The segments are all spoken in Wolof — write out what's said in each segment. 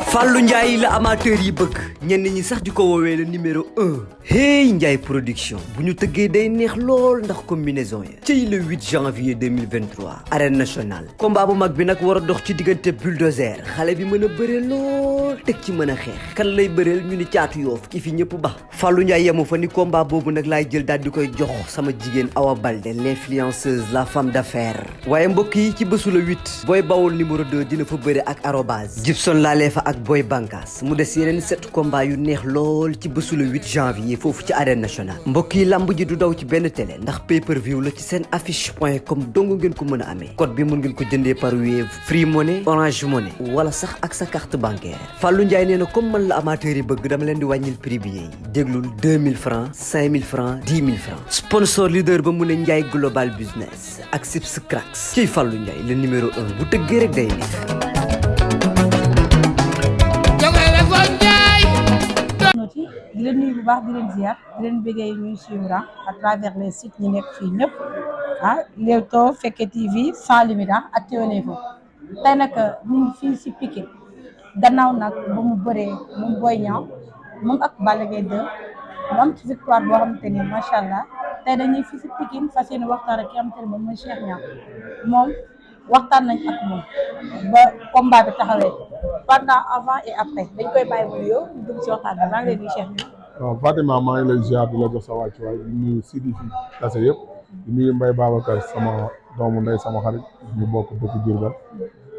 Fallou Ndiaye la amateur yi bëgg ñenn ñi sax di ko woowee le numéro 1 hey Ndiaye production bu ñu tëggee day neex lool ndax combinaison ya ci le 8 janvier 2023 arène nationale combat bu mag bi nag war a dox ci diggante bulldozer xale bi mën a bëre lool teg ci mën a xeex kan lay bëreel ñu ni caatu yoof ki fi ñëpp ba Fallou Ndiaye yemu fa ni combat boobu nag laay jël daal di koy jox sama jigéen Awa Balde l'influenceuse la femme d'affaires waaye mbokk yi ci bésu le 8 booy bawol numéro 2 dina fa bëre ak arobase Gibson laalee fa ak Boy Bankas mu des yeneen 7 combats yu neex lool ci bésu le 8 janvier foofu ci arène nationale mbokk yi lamb ji du daw ci benn télé ndax pay-per-view la ci seen affiche.com dong ngeen ko mën a amee code bi mën ngeen ko jëndee par Wave Free Money Orange Money wala sax ak sa carte bancaire Fallou Ndiaye nee na comme man la amateur yi bëgg dama leen di wàññil prix bi yi déglul 2000 francs 5000 francs 10 000 francs sponsor leader ba mu ne Ndiaye Global Business ak Sips Cracks ciy Fallou Ndiaye le numéro 1 bu tëggee rek day neex. di leen nuyu bu baax di leen ziar di leen bëggee ñuy suivre à travers les sites ñi nekk fii ñëpp Leewtoo Fekke TV sans limite ak Téléfo tey nag ñu ngi fii si Pikine gannaaw nag ba mu bëree moom Boy Niang moom ak Balla Gaye 2 mu am ci victoire boo xamante ni macha allah tey dañuy fii si Pikine fas yéene waxtaan ak ki xamante ni moom mooy Cheikh Niang moom waxtaan nañ ak moom ba combat bi taxawee pendant avant et après dañ koy bàyyi mu nuyoo ñu dugg si waxtaan bi maa ngi lay nuyu Cheikh Niang. waaw Fatima maa ngi lay ziar di la jox sa wàccuwaay di nuyu Sidi fi tase yëpp di nuyu Mbaye Babacar sama doomu ndey sama xarit ñu bokk dëkk Diourbel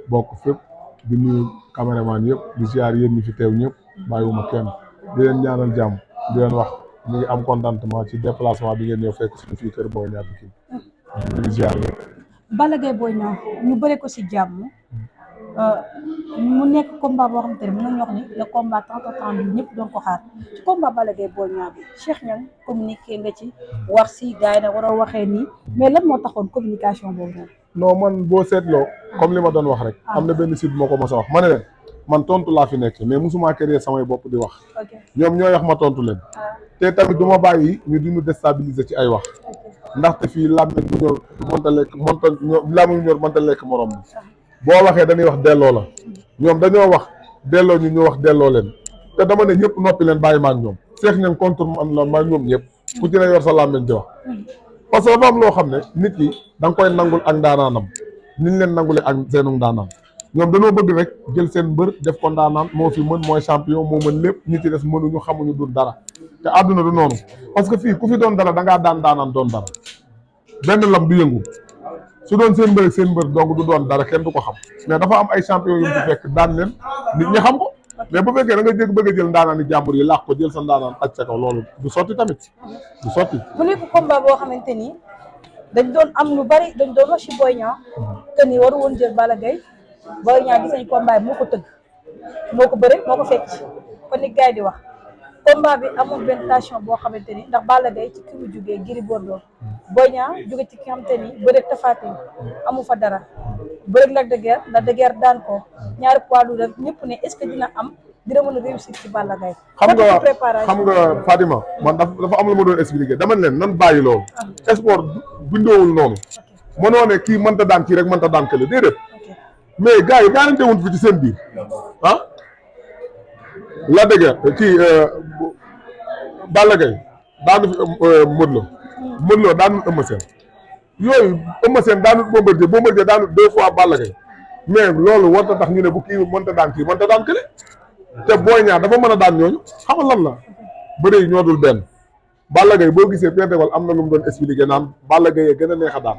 bokk fépp di nuyu caméraman yëpp di ziar yéen ñi fi teew ñëpp bàyyiwuma kenn di leen ñaanal jàmm di leen wax ñu ngi am contentement ci déplacement bi ngeen ñëw fekk suñu fii kër Boy Niang Pikine ñu ngi ziar yëpp. Balla Gaye Boy Niang ñu bëre ko si jàmm mu nekk combat boo xamante ne mën nañu wax ni le combat tant attendu ñëpp doon ko xaar ci combat Balla Gaye Boy Niang bi Cheikh Niang communiqué nga ci wax si gars yi nag war a waxee nii mais lan moo taxoon communication boobu noonu. non man boo seetloo comme li ma doon wax rek am na benn site moo ko mos a wax ma ne leen man tontu laa fi nekk mais mosuma créer samay bopp di wax ñoom ñooy wax ma tontu leen te tamit du ma bàyyi ñu di ñu déstabiliser ci ay wax ndaxte fii làmmiñ bu ñor mënta lekk làmmiñ bu ñor mënta lekk morom bi boo waxee dañuy wax delloo la ñoom dañoo wax delloo ñu wax delloo leen te dama ne ñëpp noppi leen bàyyi ma ak ñoom Cheikh Niang contre man la ma ñoom ñëpp ku ci ne yor sa làmmiñ di wax parce que dafa am loo xam ne nit ki da nga koy nangul ak ndaanaanam ni ñu leen nangule ak seenu ndaanaan ñoom dañoo bëgg rek jël seen mbër def ko ndaanaan moo fi mën mooy champion moo mën lépp ñi ci des mënuñu xamuñu du dara te àdduna du noonu parce que fii ku fi doon dara da ngaa daan daanaan doon dara benn lam du yëngu su doon seen mbër ak seen mbër donc du doon dara kenn du ko xam mais dafa am ay champion yu fi fekk daan leen nit ñi xam ko mais bu fekkee da nga jég bëgg a jël ndaanaan yi jàmbur yi làq ko jël sa ndaanaan aj sa kaw loolu du sotti tamit du sotti. mu nekk combat boo xamante ni dañ doon am lu bari dañ doon wax ci Boy Niang que ni waru woon jël Balla Gaye Boy Niang gis nañ combat bi moo ko tëgg moo ko bëre moo ko fekk kon ni gars yi di wax combat bi amul benn tension boo xamante ni ndax Balla Gaye ci ki mu jugee Gris Bordeaux Boy Niang jóge ci ki nga xamante ni bëre Tapha Tine amu fa dara bëre Lac de Guiers daan ko ñaari poids lourds rek ñëpp ne est-ce que dina mën a réussir ci Balla Gaye. xam nga Fatima man dafa am lu ma doon expliquer dama leen nan bàyyi loolu. sport bindoowul noonu. mënoo ne kii mënta daan kii rek mënta daan kële déedéet. mais gars yi daanante wuñ fi ci seen biir ah. Lac de Guiers kii Balla Gaye daanu fi Modou Lo daanu Eumeu Sène yooyu Eumeu Sène daanu Bombardier daanu 2 fois Balla Gaye mais loolu warta tax ñu ne bu kii mënta daan kii mënta daan kële te Boy Niang dafa mën a daan ñooñu xam nga lan la bëre yi ñoo dul benn Balla Gaye boo gisee Pierre Degol am na lu mu doon expliqué naan Balla Gaye gën a neex a daan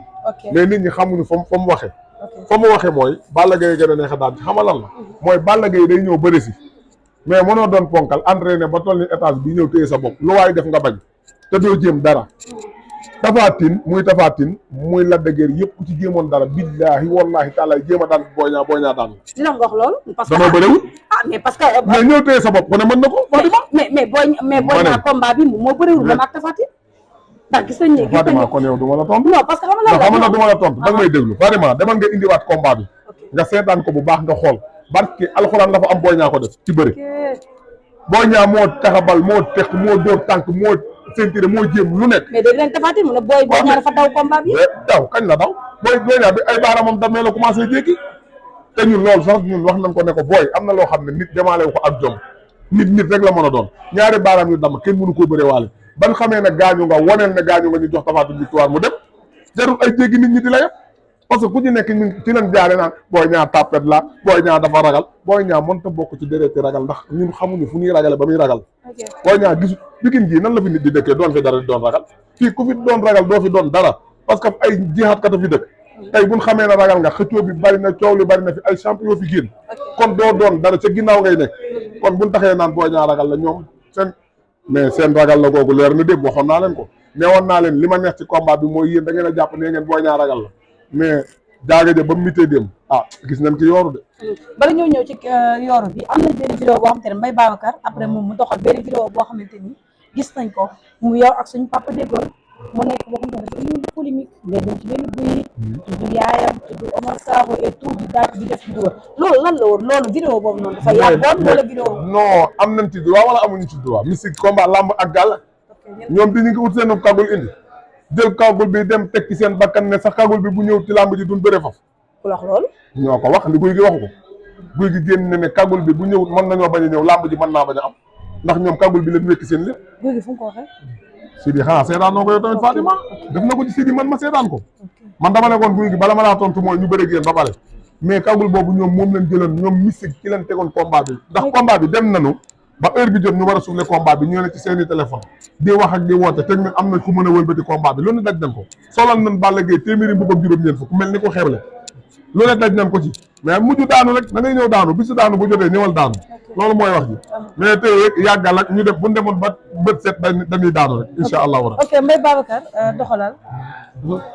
mais nit ñi xamuñu fa mu waxee fa mu waxee mooy Balla Gaye gën a neex a daan xam nga lan la mooy Balla Gaye day ñëw bëri si mais mënoo doon ponkal entraîné ba toll ni étage bi ñëw téye sa bopp lu waay def nga bañ te doo jéem dara Tapha Tine muy Lac de Guiers yëpp ku ci jéemoon dara billaahi wallaahi taala jéem a daan Boy Niang daan dina nga wax loolu parce que danoo bëriwul mais parce que mais ñëw téye sa bopp ko ne mën na ko Fatima mais Boy Niang combat bi moo bëriwul moom ak Tapha Tine ndax gis nañ ne Fatima kon yow du ma la tontu non parce que xam nga du ma la tontu da nga may déglu Fatima demal nga indiwaat combat bi nga seetaan ko bu baax nga xool barki alxuraan dafa am Boy Niang ko def ci bëri Boy Niang moo taxabal moo teq moo dóor tànk moo sentir moo jéem lu nekk. mais dégg leen Tapha Tine mu ne Boy Niang dafa daw combat bi. daw kañ la daw Boy Niang bi ay baaramam damee la commencé jékki te ñun loolu sax ñun wax nañ ko ne ko booy am na loo xam ne nit jamaale ko ak jom nit rek la mën a doon ñaari baaraam yu dam kenn mënu koo bëree waale ban xamee ne gaañu nga woneel ne gaañu nga ñu jox Tapha Tine victoire mu dem jarul ay jéggi nit ñi di la yëpp parce que ku ci nekk ñun ci leen jaare naan Boy Niang tapet la Boy Niang dafa ragal Boy Niang mënta bokk ci déreeti ragal ndax ñun xamuñu fu ñuy ragale ba muy ragal Boy Niang gisu Pikine gii nan la fi nit di dëkkee doon fi dara di doon ragal fii ku fi doon ragal doo fi doon dara parce que ay jihaat kat a fi dëkk tey buñ xamee ne ragal nga xëccoo bi bari na coow li bari na fi ay champion fi génn kon doo doon dara ca ginnaaw ngay nekk kon buñ taxee naan Boy Niang ragal la ñoom seen ragal la googu leer na dépp waxoon naa leen ko neewoon naa leen li ma neex ci combat bi mooy yéen da ngeen a jàpp ne ngeen Boy Niang ragal la mais jaaga ja ba mu mitee dem gis nañ ci yooru de bala ñoo ñëw ci yooru bi am na benn vidéo boo xamante ne Mbaye Babacar après moom mu doxal benn vidéo boo xamante ni gis nañ ko mu yow ak suñu papa déggoon mu nekk boo xamante ne dafa ñëw di polémique ngay dem ci benn guy tudd yaayam tudd Omar Sakho et tout di daal di def vidéo loolu lan la woon loolu vidéo boobu noonu dafa yàggoon wala vidéo non am nañ ci droit wala amuñu ci droit mystique combat lamb ak gàll ñoom di ñu ngi ut seen kagul indi jël kagul bi dem teg ci seen bakkan ne sax kagul bi bu ñëw ci lamb ji duñ bëre foofu ku wax loolu ñoo ko wax li guy gi waxu ko guy gi génn ne kagul bi bu ñëwut mën nañoo bañ a ñëw lamb ji mën naa bañ a am ndax ñoom kagul bi leen wekki seen lépp guy gi fu mu ko waxee Sidi xanaa seetaan noo ko yow tamit Fatima def na ko ci Sidi man ma seetaan ko man dama nekkoon guy gi bala ma laa tontu mooy ñu bëre géen ba pare mais kagul boobu ñoom moom leen jëloon ñoom mystique ci leen tegoon combat bi ndax combat bi dem nañu ba heure bi jot ñu war a souffler combat bi ñu ne ci seeni téléphone di wax ak di woote teg na am na ku mën a wëlbati combat bi lu ne daj nañ ko solal nañ Balla Gaye téeméeri mbubam juróom-ñeent fukk mel ni ko xeble lu ne daj nañ ko ci mais mujj daanu rek da ngay ñëw daanu bisu daanu bu jotee ñëwal daanu loolu mooy wax ji mais tey rek yàggal ak ñu def bu ñu demoon ba bët set dañuy daanu rek incha allahu rabbi. ok Mbaye Babacar doxalal.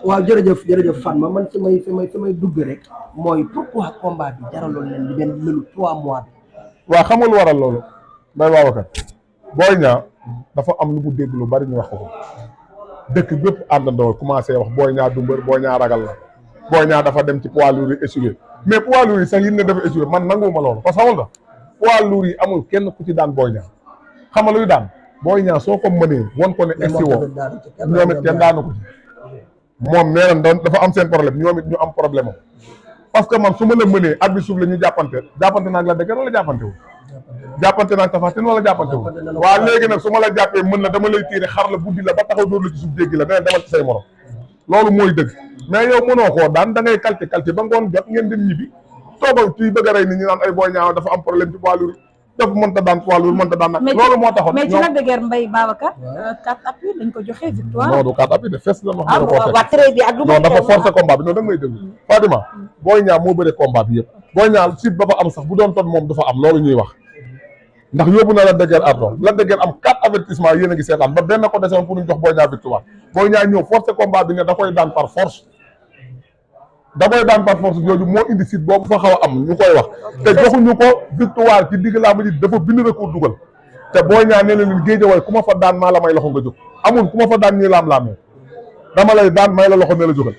waaw jërëjëf Fatma man fi may dugg rek mooy pourquoi combat bi jaraloon leen li benn lëlu 3 mois bi. waaw xamul waral loolu Mbaye Babacar Boy Niang dafa am lu mu dégg lu bari ñu wax ko dëkk bépp àndandoo commencé wax Boy Niang du mbër Boy Niang ragal la Boy Niang dafa dem ci poids lourd yi échoué mais poids lourd yi sax yi ne dafa échoué man nanguwuma loolu parce que xamul nga poids lourd yi amul kenn ku ci daan Boy Niang xam nga luy daan Boy Niang soo ko mënee won ko ne egsi woo ñoom it kenn daanu ko ci moom nee na dafa am seen problème ñoom it ñu am problème am parce que man su ma la mënee at bi suuf la ñu jàppante naag la dëgër wala jàppante wu jàppante naag Tapha Tine wala jàppante wu waaw léegi nag su ma la jàppee mën na dama lay tiire xar la buddi la ba taxaw dóor la ci suuf jéggi la dana demal ci say morom loolu mooy dëgg mais yow mënoo koo daan da ngay kalti ba ngoon jot ngeen dem ñibbi toogal ci bëgg a rey nit ñi naan ay Boy Niang dafa am problème ci poids lourd dafa mënta daan poids lourd mënta daan nag loolu moo taxoon mais ci Lac de Guiers Mbaye Babacar 4 appuis dañ ko joxe victoire non du 4 appuis de fes la wax waa très bien ak lu non dafa forcé combat bi non da nga may déglu Fatima Boy Niang moo bëre combat bi yëpp Boy Niang site ba fa am sax bu doon ton moom du fa am loolu ñuy wax ndax yóbbu na Lac de Guiers ardo Lac de Guiers am 4 avertissement yéen a ngi seetaan ba benn ko desewoon pour ñu jox Boy Niang victoire Boy Niang ñëw forcé combat bi ne da koy daan par force jooju moo indi site boobu fa xaw a am ñu koy wax te joxuñu ko victoire ci digg laa ma ji dafa bind recours dugal te Boy Niang nee na leen Guédiawaye ku ma fa daan maa la may loxo nga jóg amul ku ma fa daan ñii laam-laamee dama lay daan may la loxo ne la jógal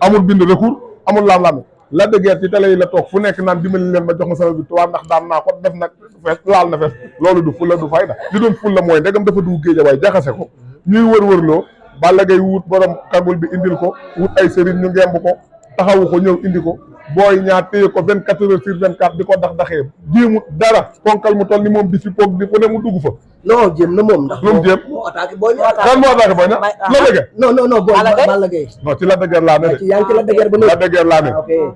amul bind recours amul laam-laamee Lac de Guiers ci télé yi la toog fu nekk naan dimbali leen ma jox ma sama victoire ndax daan naa ko def nag fees laal na fees loolu du fulla du fayda li doon fulla mooy ndegam dafa dugg Guédiawaye jaxase ko ñuy wër-wërloo Balla Gaye wut borom kagul bi indil ko wut ay sëriñ ñu ngemb ko taxawu ko ñëw indi ko Boy Niang téye ko 24 heures sur 24 di ko daxee jéemut dara ponkal mu toll ni moom di fi poog di ku ne mu dugg fa. non jéem na moom ndax. lu mu jéem moo attaqué Boy Niang. kan moo attaqué Boy Niang la dëgg. non Balla Gaye. non ci Lac de Guiers laa ne de. yaa ngi ci Lac de Guiers ba Lac de Guiers laa ne.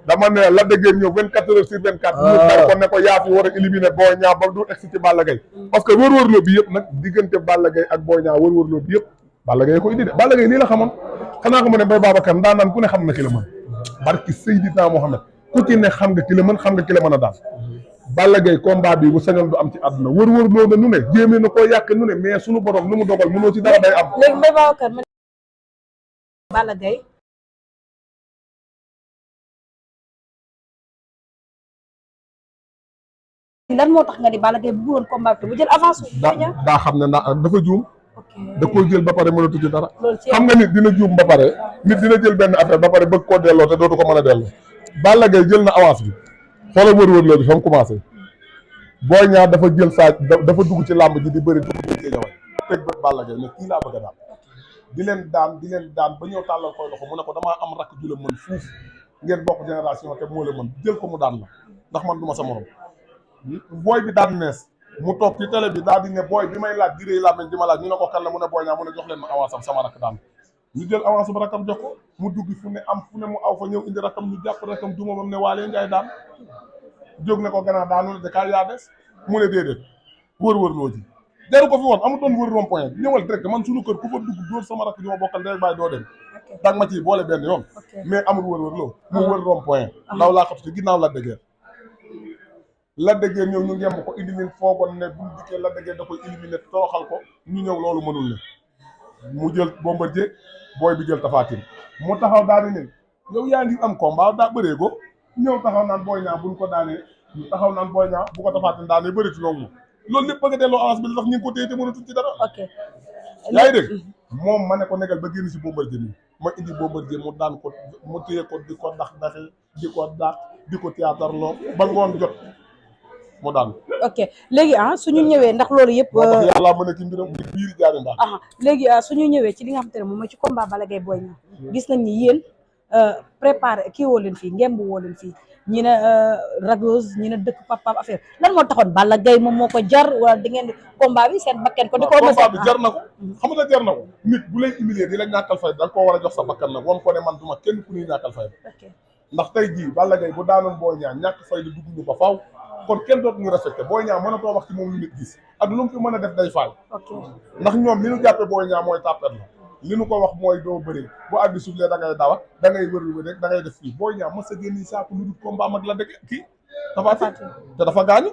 dama ne Lac de Guiers ñëw 24 heures sur 24. ñu dar ko ne ko yaa fi war a éliminer Boy Niang ba du egsi ci Balla Gaye parce que wër-wërloo bi yëpp nag diggante Balla Gaye ak Boy Niang wër-wërloo bi yëpp Balla Gaye ko indi de Balla Gaye lii la xamoon xanaa ko mu ne Mbaye Babacar ndaa naan ku ne xam na ki la mën barki Seydina Mohamed ku ci ne xam nga ki la mën xam nga ki la mën a daan Balla Gaye combat bi bu sañoon du am ci àdduna wër-wër loo na nu ne jéemee na koo yàq nu ne mais sunu borom lu mu dogal mënoo ci dara day am. léegi Mbaye Babacar man Balla Gaye lan moo tax nga ni Balla Gaye bu woon combat bi bu jël avance daa xam ne dafa juum da koo jël ba pare mënatu ci dara xam nga nit dina juum ba pare nit dina jël benn affaire ba pare bëgg koo delloo te dootu ko mën a delloo Balla Gaye jël na avance bi xoolal wër-wër loolu fa mu commencé Boy Niang dafa jël dafa dugg ci làmb ji di bëri dugg ci Guédiawaye teg bët Balla Gaye ne kii laa bëgg a daan di leen daan ba ñëw tàllal koy loxo mu ne ko damaa am rakk ju la mën fuuf ngeen bokk génération te moo la mën jël ko mu daan la ndax man du ma sa morom booy bi daan nees mu toog ci télé bi daal di ne booy bi may laaj di réy làmmiñ di ma laaj ñu ne ko kan la mu ne Boy Niang mu ne jox leen ma avance am sama rakk daan ñu jël avance ba rakkam jox ko mu dugg fu ne am fu ne mu aw fa ñëw indi rakkam ñu jàpp rakkam duma bam ne waalee Njaay daan jóg ne ko gannaaw daanu la de kaay yaa des mu ne déedéet wër loo ji jaru ko fi woon amu doon wër rond point ñëwal direct man suñu kër ku fa dugg dóor sama rakk di ma bokkal day bàyyi doo dem dag ma ci boole benn yoon mais amul wër loo mu wër rond point ndaw laa xatu ci ginnaaw la dëggeer la dëggeer ñëw ñu ngemb ko indi leen foogoon ne buñ dikkee la dëggeer da koy éliminer toroxal ko ñu ñëw loolu mënul ne mu jël Bombardier booy bi jël Tapha Tine mu taxaw daal di ne yow yaa ngi am combat daa bëree ko ñëw taxaw naan Boy Niang buñ ko daanee ñu taxaw naan Boy Niang bu ko Tapha Tine daanee bëri ci noonu loolu lépp bëgg a delloo avance bi li tax ñu ngi ko téye te mënatuñ ci dara. ok yaa ngi dégg moom ma ne ko negal ba génn si Bombardier nii ma indi Bombardier mu daan ko mu téye ko di ko daxi di ko daax di ko théâtre loo ba ngoon jot mu daan. ok léegi suñu ñëwee ndax loolu yëpp. yàlla mën a ki mbiram biir jaari ndax. léegi suñu ñëwee ci li nga xamante ne moom mooy ci combat Balla Gaye Boy Niang gis nañ ni yéen préparé kii woo leen fii ngemb woo leen fii ñi ne ragose ñi ne dëkk papa affaire lan moo taxoon Balla Gaye moom moo ko jar wala di ngeen combat bi seen bakken ko di ko combat bi jar na ko xam nga jar na ko nit bu lay humilier di la ñàkkal fay da nga koo war a jox sa bakkan nag won ko ne man duma kenn ku ñuy ñàkkal fay ndax tey jii Balla Gaye bu daanoon Boy Niang ñàkk fay li dugg ñu ba faaw kon kenn dootu ñu respecté Boy Niang mënatoo wax ci moom lu nit gis ak lu mu fi mën a def day faay ndax ñoom li ñu jàppe Boy Niang mooy tàppet la li nu ko wax mooy doo bëri bu àddi suuflee da ngay dawa da ngay wër rek da ngay def fii Boy Niang mos a génn saako lu dul combat mag la dëgg kii dafa te dafa gaañu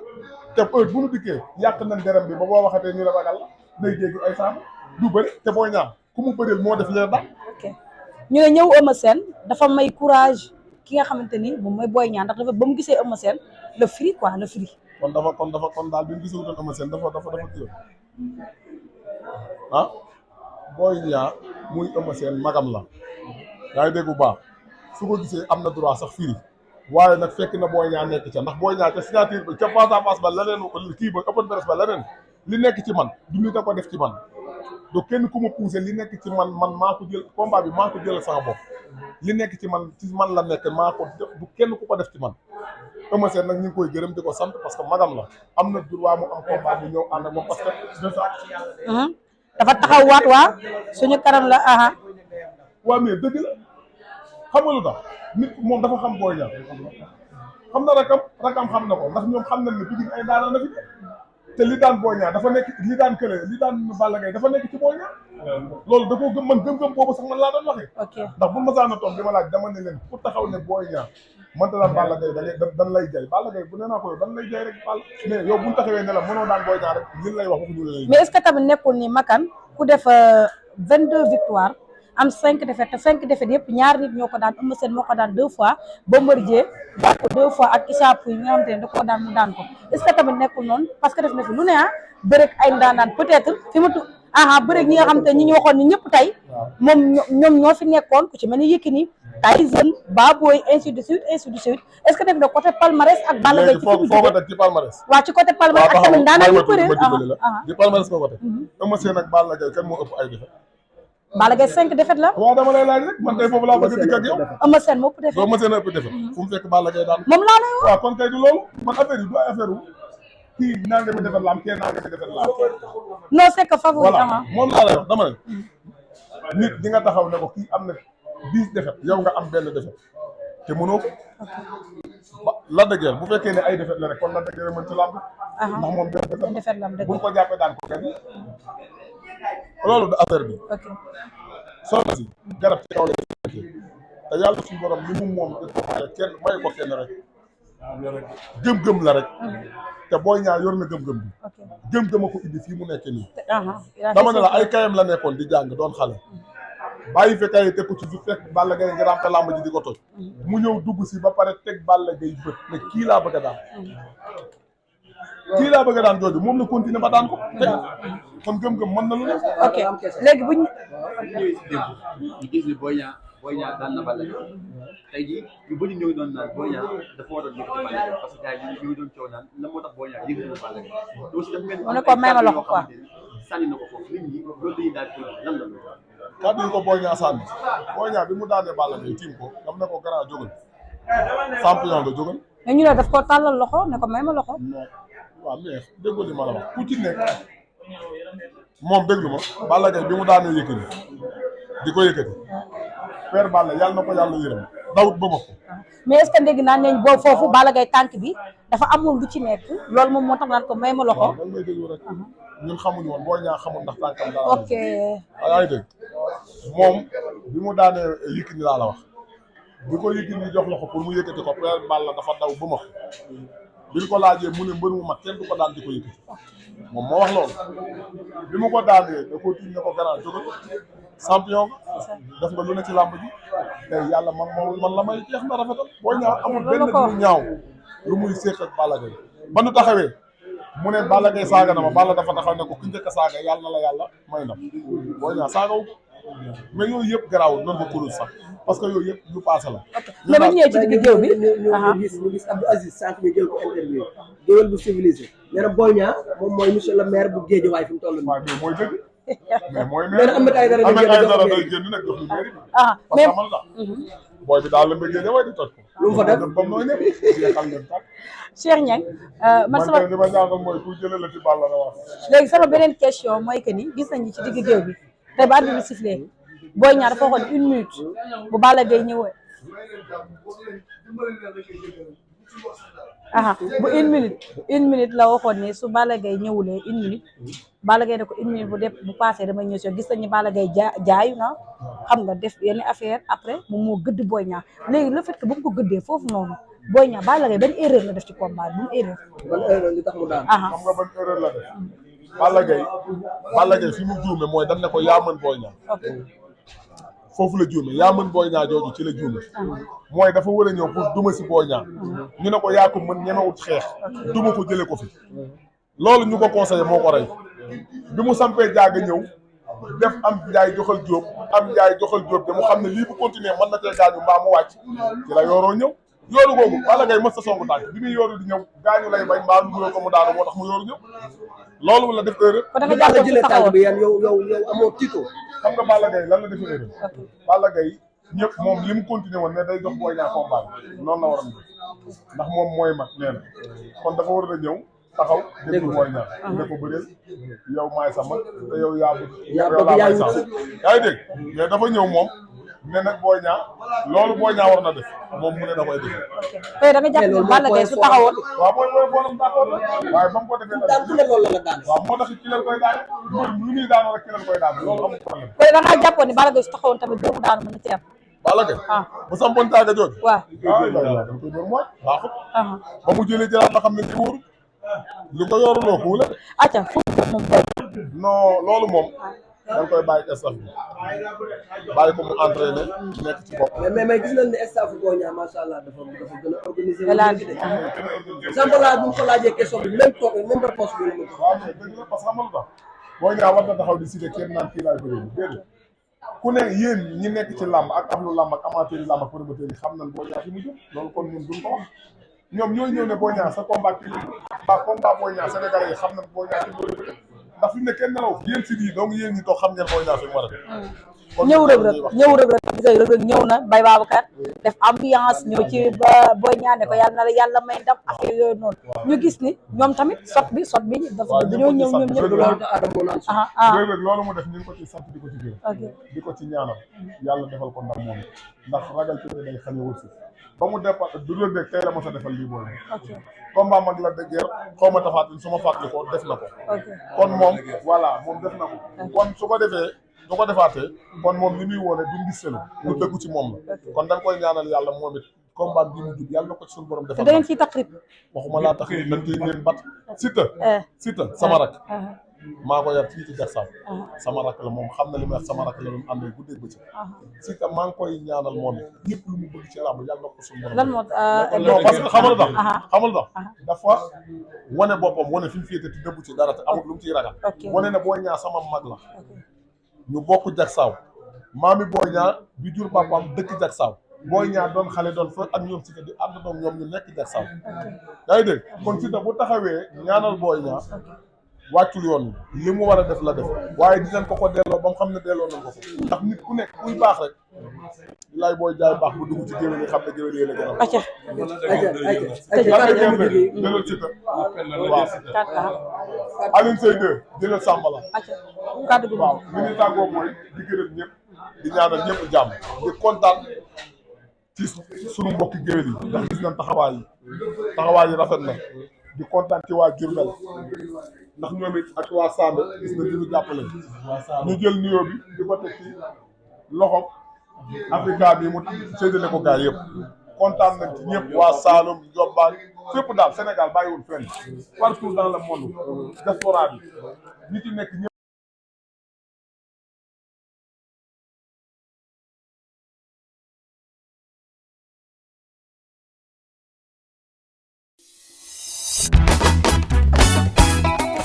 te heure bu nu dikkee yàq nañ deram bi ba boo waxatee ñu la ragal la day jéggi ay saako du bëri te Boy Niang ku mu bëreel moo def leen daal ñu ne ñëw Eumeu Sène dafa may courage ki nga xamante ni moom mooy Boy Niang ndax dafa ba mu gisee Eumeu Sène le free quoi le free kon daal bi mu gisee wutoon Eumeu Sène dafa kii Boy Niang muy Eumeu Sène magam la yaa ngi dégg bu baax su ko gisee am na droit sax firi waaye nag fekk na Boy Niang nekk ca ndax Boy Niang ca signature ba ca face à face ba leneen kii ba open press ba leneen li nekk ci man du nit a ko def ci man do kenn ku ma poussé li nekk ci man maa ko jël combat bi maa ko jël sama bopp li nekk ci man la nekk maa ko def du kenn ku ko def ci man Eumeu Sène nag ñu ngi koy gërëm di ko sant parce que magam la am na droit mu am combat bi ñëw ànd ak moom parce que dafa taxaw waat waa suñu kanam la waaw mais dëgg la xam nga lu tax nit moom dafa xam Boy Niang xam na rakam xam na ko ndax ñoom xam nañ ne Pikine ay daana na fi te li daan Boy Niang dafa nekk li daan kële li daan Balla Gaye dafa nekk ci Boy Niang loolu da koo gëm man gëm-gëm boobu sax man laa doon waxee ndax bu ma saana toog di ma laaj dama ne leen pour taxaw ne Boy Niang mënta daan Balla Gaye dan lay jay Balla Gaye bu nee naa ko yow dan lay jay rek Balla mais yow buñu taxawee ne la mënoo daan Boy Niang rek ñun lay wax waxuñu la mais est-ce que tamit nekkul ni Makan ku def 22 victoires am 5 défaites te 5 défaites yëpp ñaar nit ñoo ko daan Eumeu Sène moo ko daan 2 fois Bombardier daan ko 2 fois ak Issa Pouye nga xamante ne da koo daan mu daan ko est-ce que tamit nekkul noonu parce que def na fi lu ne bërek ay ndaanaan peut-être fi ma bërek ñi nga xamante ne ñi ñu waxoon ni ñëpp tey moom ñoom ñoo fi nekkoon ku ci mel ni Yékini Tyson Baboy ainsi de suite est-ce que def na côté palmarès ak Balla Gaye foo ko teg ci palmarès waaw ci côté palmarès ak tamit ndaanaan ñu bëre ci palmarès foo ko teg Eumeu Sène ak Balla Gaye kan moo ëpp ay défaite Balla Gaye 5 défaites la waaw dama lay laaj rek man tey foofu laa bëgg a dikk ak yow Eumeu Sène moo ëpp défaite Eumeu Sène ëpp défaite fu mu fekk Balla Gaye daan moom laa lay wax waaw kon kay du loolu man affaire yi du ay affaire kii nanga mi défaite la am kii nanga mi défaite la am non c'est que favori voilà moom laa lay wax dama ne nit di nga taxaw ne ko kii am na 10 défaites yow nga am benn défaite te mënoo ko Lac de Guiers bu fekkee ne ay défaite la rek kon Lac de Guiers mën ci làmb ndax moom benn défaite la am dëgg bu ko jàppee daan ko kenn loolu da affaire bi soxna si garab ci kaw la te yàlla suñu borom li mu moom da ko maye kenn may ko kenn rek gëm-gëm la rek te Boy Niang yor na gëm-gëm bi gëm-gëm a ko indi fii mu nekk nii dama ne la ay kayam la nekkoon di jàng doon xale bàyyi fe kay teg ko ci su fekk Balla Gaye nga rampe làmb ji di ko toj mu ñëw dugg si ba pare teg Balla Gaye bët ne kii laa bëgg a daan jooju moom la continuer ba daan ko te kon gëm-gëm mën na lu ne ok léegi buñ ñëwee si démb ñu gis ni Boy Niang daan na Balla Gaye tey jii ñu bëri ñëw doon naan Boy Niang dafa waroon yëkkati Balla Gaye parce que gars yi ñu doon coow naan lan moo tax Boy Niang yëkkati Balla Gaye aussi dafa mel mu ne ko may ma loxo quoi sànni na ko foofu nit ñi loolu dañuy daal di lan la kàddu yi ko Boy Niang sànni Boy Niang bi mu daanee Balla Gaye tiim ko dam ne ko grand jógal champion nga jógal. mais ñu ne daf koo tàllal loxo ne ko may ma loxo. non waaw mais déggoo li ma la wax ku ci nekk moom déglu ma Balla Gaye bi mu daanee Yékini di ko yëkkati père Balla yàlla na ko yàlla yërëm dawut ba ma ko. mais est ce que dégg naa ne boobu foofu Balla Gaye tànk bi dafa amul lu ci nekk loolu moom moo tax naan ko may ma loxo. waaw may déglu rek ñun xamuñu woon boo ñaa xamul ndax tànkam dara. ok yaa ngi dégg moom bi mu daanee Yékini laa la wax bi ko Yékini jox loxo pour mu yëkkati ko père Balla dafa daw ba ma ko bi ñu ko laajee mu ne mbër mu mag kenn du ko daan di ko yëkkati moom moo wax loolu bi mu ko daanee da ko tiim ne ko gannaaw jógal champion def nga lu ne ci làmb ji tey yàlla man la may jeex na rafetal boo ñaaw amul benn lu ñaaw lu muy séq ak Balla Gaye ba nu taxawee mu ne Balla Gaye saaga na ma Balla dafa taxaw ne ko ku njëkk a saaga yàlla na la yàlla may ndam boo ñaaw saagawu ko mais yooyu yëpp garaawul nan ko kurus sax parce que yooyu yëpp lu passé la. mais bu ñëwee ci digg géew bi ñu gis Abdou Aziz sànq ñu jël ko interview géwél bu civilisé nee na Boy Niang moom mooy monsieur le maire bu Guédiawaye fi mu toll nii. waaw mais mooy dëgg mais mooy nee na Ahmed Aïdara day génn nag jox lu mairie parce que amal la booy bi daal la mbir Guédiawaye di toj ko lu mu fa def comme nooy nekk jeexal leen tàkk Cheikh Niang man sama li ma jaaxal mooy ku jëlee la ci Balla la wax léegi sama beneen question mooy que ni gis nañu ci digg géew bi tey ba arbitre bi sifflé Boy Niang dafa waxoon 1 minute bu Balla Gaye ñëwee bu 1 minute la waxoon ne su Balla Gaye ñëwulee 1 minute Balla Gaye ne ko 1 minute bu passé damay ñëw si gis nañu Balla Gaye jaayu na xam nga def yenn affaire après moom moo gëdd Boy Niang léegi le fait que bu mu ko gëddee foofu noonu Boy Niang Balla Gaye ban erreur la def ci combat bi bu mu erreur. ban erreur li tax mu daan. xam nga ban erreur la def Balla Gaye fi mu juume mooy dañ ne ko yaa mën Boy Niang foofu la juume yaa mën Boy Niang jooju ci la juume mooy dafa war a ñëw pour duma si Boy Niang ñu ne ko yaa ko mën ñemewut xeex duma ko jële ko fi loolu ñu ko conseillé moo ko rey bi mu sampee jaaga ñëw def am njaay joxal jóob te mu xam ne lii bu continuer mën na cee gaañu mbaa mu wàcc ci la yooroo ñëw yooru googu Balla Gaye mës sa songu tànk bi muy yooru di ñëw gaañu lay bañ mbaa lu dugal ko mu daanu moo tax mu yooru ñëw loolu la def erreur. kon da nga jàpp jëlee tànk bi yow amoo tiito. xam nga Balla Gaye lan la defee erreur. Balla Gaye ñëpp moom li mu continué woon ne day jox Boy Niang combat noonu la war a def ndax moom mooy mag nee na kon dafa war a ñëw taxaw déglu Boy Niang ne ko bëreel yow maay sa mag te yow yaa may sa yaa ngi dégg mais dafa ñëw moom ne nag Boy Niang loolu Boy Niang war na def moom mu ne da koy def. tey da nga jàpp ne Balla Gaye su taxawoon. waaw mooy boolam d'accord waaye ba mu ko defee daan ku ne loolu la daan. waaw moo tax ci leen koy daan lu muy daanoo rek ci leen koy daan loolu amul problème. tey da nga jàppoon ne Balla Gaye su taxawoon tamit doomu daanu mën na ci am. Balla Gaye bu sampoon taaga jooju. waaw dañ koy door mooy baaxut. ba mu jëlee jëlaat la xam ne ci wóorul lu ko yoruloo ko wula. acca foofu moom day. non loolu moom dañ koy bàyyi ci staff bi bàyyi ko mu entraîné nekk ci bopp. mais gis nañ ne staff Boy Niang macha allah dafa gën a organisé. Zambola bu ñu ko laajee question bi même réponse bi la mu. waaw mais dëgg la parce que xam nga lu tax Boy Niang war na taxaw di cité kenn naan kii laay bëri déedéet ku ne yéen ñi nekk ci làmb ak ahlu làmb ak amateur yi làmb ak promoteur yi xam nañ Boy Niang fi mu jëm loolu kon ñun duñ ko wax ñoom ñooy ñëw ne Boy Niang sa combat kii combat Boy Niang Sénégalais yi xam nañ Boy Niang fi mu ndax fi mu ne kenn nelaw yéen si bii donc yéen ñi toog xam ngeen Boy Niang fi mu war a def. ñëw Reug Reug gis nga Reug Reug ñëw na Baye Babacar def ambiance ñëw ci Boy Niang ne ko yàlla na la yàlla may ndam affaire yooyu noonu ñu gis ni ñoom tamit sot bi dafa dañoo ñëw ñoom ñëpp loolu Reug Reug loolu mu def ñu ngi ko ci sant di ko ci gërëm di ko ci ñaanal yàlla defal ko ndam moom ndax ragal ci day xañe wërsëg ba mu départ du Reug Reug tey la mos a defal lii boobu combat mag la dëggeer xaw ma tafaatin su ma fàttali ko def na ko kon moom voilà moom def na ko kon su ko defee su ko defaatee kon moom li muy woone du ngis selu lu dëggu ci moom la kon dañ koy ñaanal yàlla moom it combat bi mu jub yàlla na ko ci suñu borom defal da ngeen ciy taqrib waxuma laa tax dañ ciy leen bat Siteu sama rak maa ko yar fii ci Jaksaaw sama rak la moom xam na li may wax sama rak la doon àndee guddeeg bëccëg Siteu maa ngi koy ñaanal moom it ñëpp lu mu bëgg ci làmb yàlla na ko suñu borom lan moo non parce que xamal tax dafa wane boppam wane fi mu féete te dëbbu ci dara te amul lu mu ciy ragal wane ne Boy Niang sama mag la ñu bokk Jaksaaw maami Boy Niang bi jur papaam dëkk Jaksaaw Boy Niang doon xale doon fa ak ñoom Siteu di ànd doon ñoom ñu nekk Jaksaaw yaa ngi dégg kon Siteu bu taxawee ñaanal Boy Niang wàccul yoon li mu war a def la def waaye dinañ ko delloo ba mu xam ne delloo nañ ko ndax nit ku nekk kuy baax rek laay booy jaay baax bu dugg ci géwél yi xam ne géwél yi la gën a acca jëlal ci waaw Alioune Seye 2 jëlal Sambala kàddu gi waaw li ñu tàggoo mooy di gërëm ñëpp di ñaanal ñëpp jàmm di kontaan ci sunu mbokki géwél yi ndax gis nañ taxawaay yi rafet na di kontaan ci waa Diourbel ndax ñoom it ak waa Sane gis na diñu jàppale ñu jël nuyoo bi di ko teg ci loxo Africa bi mu séddale ko gaay yëpp kontaan nañ ci ñëpp waa Saloum Jobbaan fépp daal Sénégal bàyyiwul fenn partout dans le monde diaspora bi ñi ci nekk ñëpp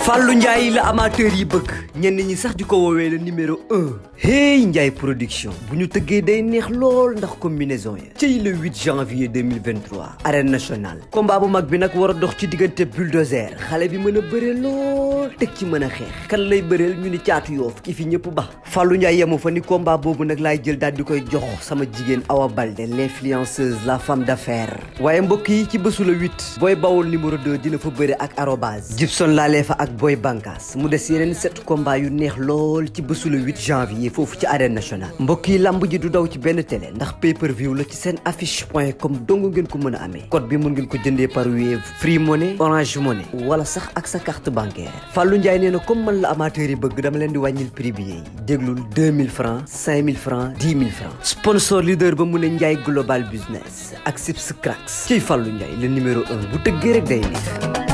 Fallou Ndiaye la amateur yi bëgg ñenn ñi sax di ko woowee le numéro 1 hey Ndiaye production bu ñu tëggee day neex lool ndax combinaison ya ci le 8 janvier 2023 arène nationale combat bu mag bi nag war a dox ci diggante bulldozer xale bi mën a bëre lool teg ci mën a xeex kan lay bëreel ñu ni caatu yoof ki fi ñëpp ba Fallou Ndiaye yemu fa ni combat boobu nag laay jël daal di koy jox sama jigéen Awa Balde l'influenceuse la femme d'affaires waaye mbokk yi ci bésu le 8 booy bawol numéro 2 dina fa bëre ak arobase Gibson laalee fa ak Boy Bankas mu des yeneen 7 combats yu neex lool ci bésu le 8 janvier foofu ci arène nationale mbokk yi lamb ji du daw ci benn télé ndax pay-per-view la ci seen affiche.com dong ngeen ko mën a amee code bi mun ngeen ko jëndee par Wave Free Money Orange Money wala sax ak sa carte bancaire Fallou Ndiaye nee na comme man la amateur yi bëgg dama leen di wàññil prix bi yi déglul 2000 francs 5000 francs 10 000 francs sponsor leader ba mu ne Ndiaye global business ak Sips Cracks ciy Fallou Ndiaye le numéro 1 bu tëggee rek day neex